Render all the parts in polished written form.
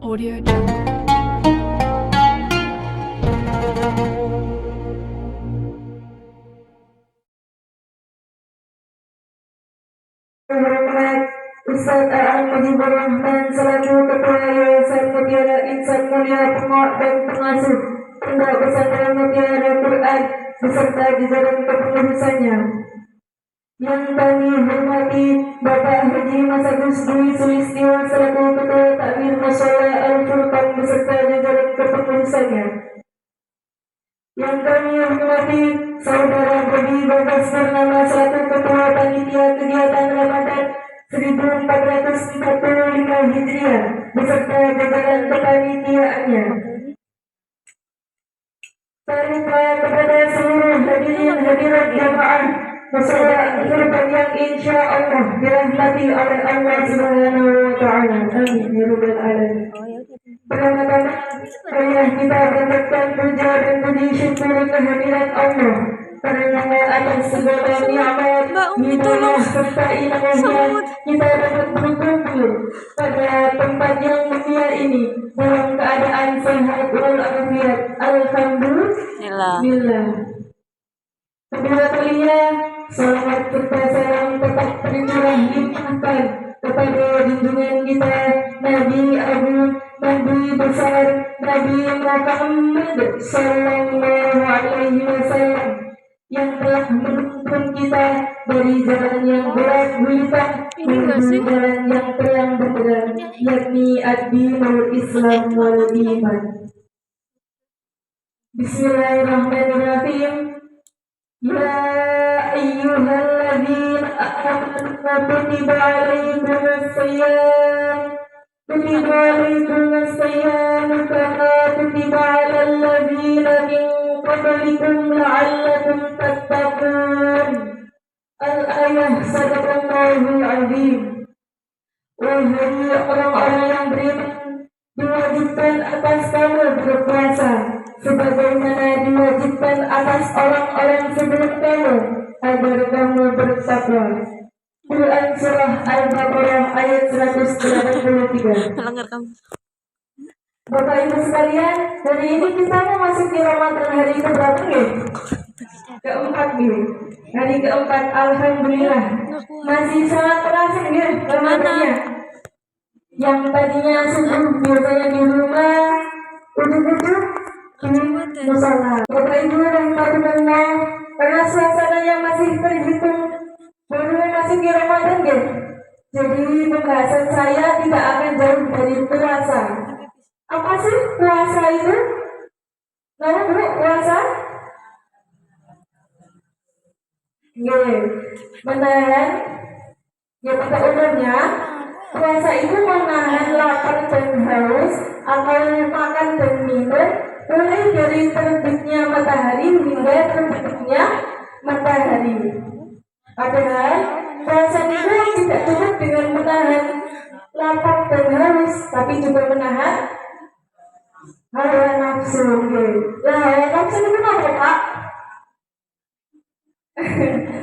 Audio Jungle. Ustaz Al-Mujibur Rahman selaku Ketua Yayasan Mutiara Insan Mulia Pengok dan Pengasuh Pondok Pesantren Mutiara Quran beserta jajaran kepengurusannya. Yang kami hormati Bapak Haji Masagus Dwi Sulistyo selaku Ketua Takmir Mushola Al-Furqan beserta jajaran kepengurusannya. Yang kami hormati Saudara Budi Bagas Purnama selaku Ketua Panitia Kegiatan Ramadan 1445 Hijriah beserta jajaran kepanitiaannya. Terima kepada seluruh hadirin hadirat jamaah mushola Al-Furqan yang insya Allah dirahmati oleh Allah Subhanahu wa Ta'ala. Amin ya rabbal alamin. Pertama-tama marilah kita panjatkan puja dan puji syukur kehadiran Allah karena atas segala nikmat, hidayah serta ilmunya kita dapat berkumpul pada tempat yang mulia ini dalam keadaan sehat walafiat. Alhamdulillah. Kedua kalinya salawat serta salam tetap tercurah limpahkan kepada junjungan kita Nabi Agung, Nabi besar, Nabi Muhammad Sallallahu Alaihi Wasallam yang telah menuntun kita dari jalan yang gelap gulita menuju jalan yang terang benderang, yakni ad-dinul Islam wal iman. Bismillahirrahmanirrahim. Ya ayyuhalladzina amanu kutiba alaikumus shiyam kama kutiba alal ladzina min qablikum la'allakum tattaqun. Al-ayah sadaqallahul azim. Wahai orang-orang yang beriman, diwajibkan atas kamu berpuasa sebagaimana diwajibkan atas orang-orang sebelum kamu agar kamu bertakwa. Quran Surah Al-Baqarah ayat 183. Bapak Ibu sekalian, hari ini kita memasuki Ramadan hari keberapa nih? Keempat nih. Hari keempat, alhamdulillah. Masih sangat terasa nih Ramadannya. Yang tadinya subuh biasanya di rumah, duduk-duduk di musola. Bapak Ibu dan Pak karena suasananya masih terhitung baru memasuki Ramadan ya. Jadi pembahasan saya tidak akan jauh dari puasa. Apa sih puasa itu? Nama dulu puasa? Menahan. Ya pada umumnya puasa itu menahan lapar dan haus atau makan dan minum mulai dari terbitnya matahari hingga terbitnya matahari. Padahal puasa itu tidak cukup dengan menahan lapar dan haus, tapi juga menahan hawa nafsu. Nah, hawa nafsu itu apa, Pak?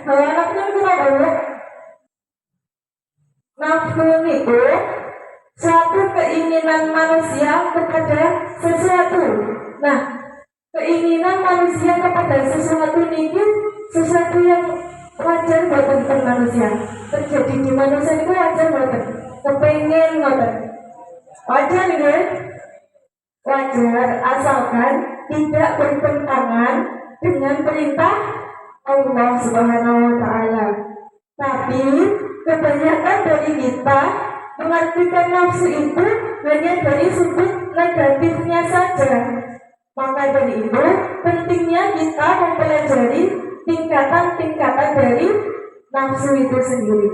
Hawa nafsu itu apa, Bu? Nafsu itu suatu keinginan manusia kepada sesuatu. Nah, keinginan manusia kepada sesuatu ini sesuatu yang wajar buat manusia. Terjadi di manusia itu wajar buat. Kepengen buat. Wajar nih, wajar asalkan tidak bertentangan dengan perintah Allah Subhanahu Wa Taala. Tapi kebanyakan dari kita mengartikan nafsu itu hanya dari sudut negatifnya saja. Maka dari itu pentingnya kita mempelajari tingkatan-tingkatan dari nafsu itu sendiri.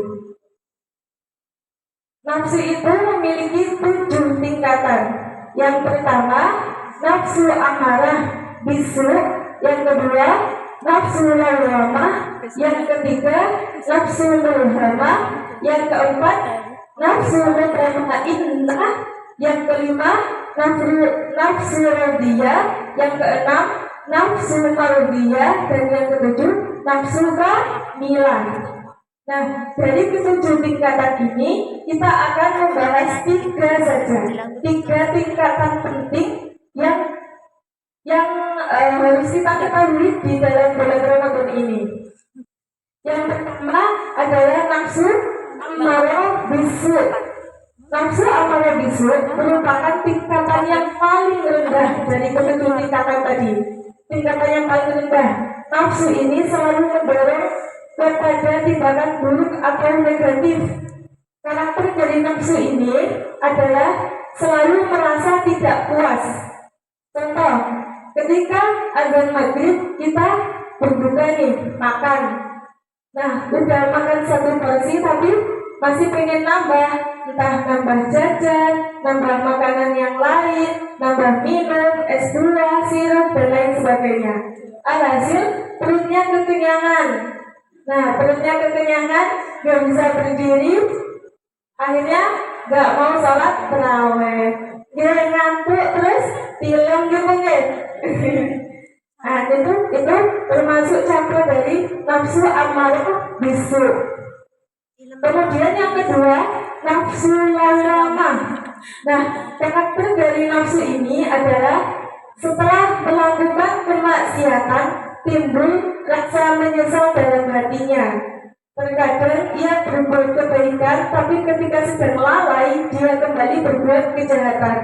Nafsu itu memiliki 7 tingkatan. Yang pertama, nafsu amarah bisu. Yang kedua, nafsu lawamah. Yang ketiga, nafsu mulhamah. Yang keempat, nafsu mutmainnah. Yang kelima, nafsu radiyah. Yang keenam, nafsu mardiyah. Dan yang ketujuh, nafsu kamilah. Nah, dari ketujuh tingkatan ini kita akan membahas tiga saja, tiga tingkatan penting yang harus kita ketahui di dalam bulan Ramadan ini. Yang pertama adalah nafsu amarah bisu. Nafsu amarah bisu merupakan tingkatan yang paling rendah dari ketujuh tingkatan tadi. Tingkatan yang paling rendah. Nafsu ini selalu mendorong kepada tindakan buruk atau negatif. Karakter dari nafsu ini adalah selalu merasa tidak puas. Contoh, ketika azan maghrib kita berbuka nih, makan. Nah, udah makan satu porsi tapi masih pengen nambah, entah nambah jajan, nambah makanan yang lain, nambah minum, es buah, sirup, dan lain sebagainya. Alhasil perutnya kekenyangan. Nah, perutnya kekenyangan, gak bisa berdiri, akhirnya gak mau sholat tarawih. Dia ngantuk terus film gitu kan. Nah, itu termasuk contoh dari nafsu amarah bisu. Kemudian yang kedua, nafsu lawamah. Nah, karakter dari nafsu ini adalah setelah melakukan kemaksiatan timbul rasa menyesal dalam hatinya. Terkadang ia berbuat kebaikan, tapi ketika sedang lalai dia kembali berbuat kejahatan.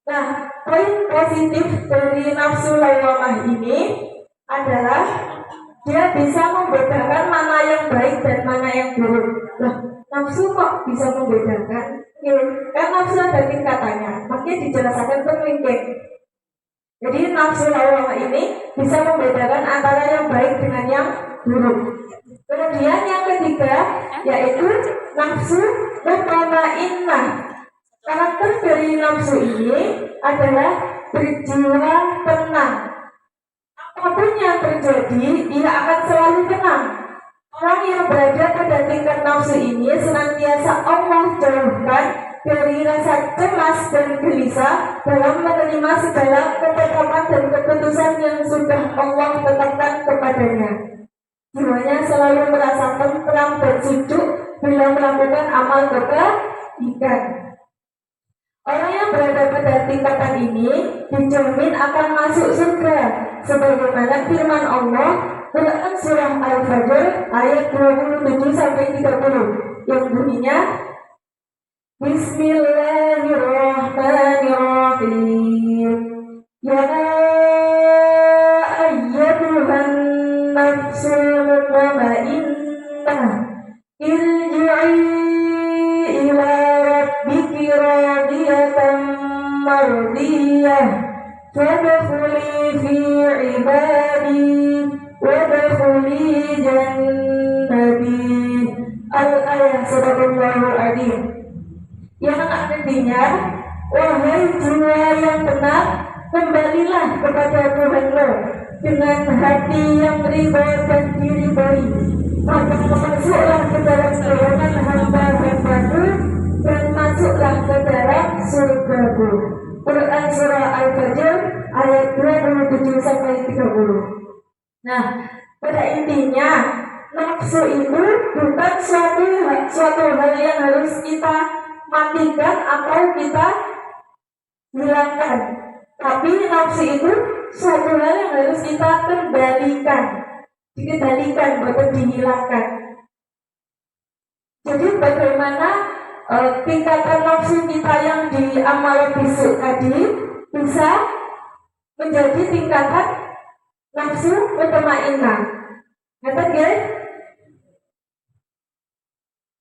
Nah, poin positif dari nafsu lawamah ini adalah dia bisa membedakan mana yang baik dan mana yang buruk. Nah, nafsu kok bisa membedakan? Ya, kan nafsu ada tingkatannya, makanya dijelaskan terlingkik. Jadi nafsu lawamah ini bisa membedakan antara yang baik dengan yang buruk. Kemudian yang ketiga yaitu nafsu mutmainnah. Karakter dari nafsu ini adalah berjiwa tenang. Apapun yang terjadi, dia akan selalu tenang. Orang yang berada pada tingkat nafsu ini senantiasa Allah jauhkan dari rasa cemas dan gelisah dalam menerima segala ketetapan dan keputusan yang sudah Allah tetapkan kepadanya. Jiwanya selalu merasa tentram dan sejuk bila melakukan amal kebaikan. Orang yang berada pada tingkatan ini dijamin akan masuk surga, sebagaimana firman Allah Quran surah Al-Fajr ayat 27-30 yang bunyinya Bismillahirrahmanirrahim. Ya ayyatuhan nafsul mutmainnah irji'i ila rabbiki radiyatan mardiyah fadkhuli fi ibadi wadkhuli jannati. Al-ayat Sadaqallahul Adzim. Yang artinya, wahai jiwa yang tenang, kembalilah kepada Tuhanmu dengan hati yang riba dan diridhoi, maka masuklah ke dalam golongan hamba-hambaku dan masuklah ke dalam surgaku. Quran surah Al-Fajr ayat 27-30. Nah, pada intinya nafsu itu bukan suatu hal yang harus kita matikan atau kita hilangkan, tapi nafsu itu suatu hal yang harus kita dikendalikan, bukan dihilangkan. Jadi bagaimana tingkatan nafsu kita yang di amarah bisu tadi bisa menjadi tingkatan nafsu mutmainnah. Kata guys,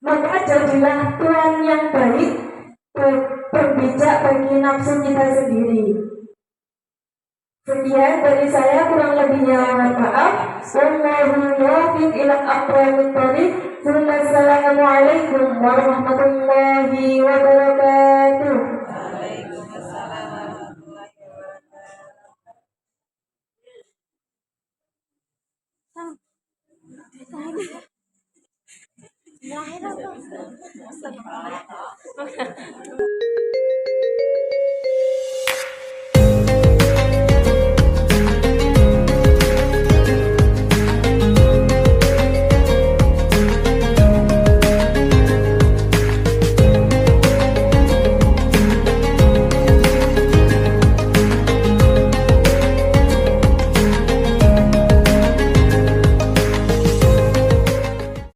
maka jadilah Tuhan yang baik, berbijak bagi nafsu kita sendiri. Sekian dari saya, kurang lebihnya mohon maaf. Wallahu muwaffiq ila aqwamit thoriq. Assalamualaikum warahmatullahi wabarakatuh.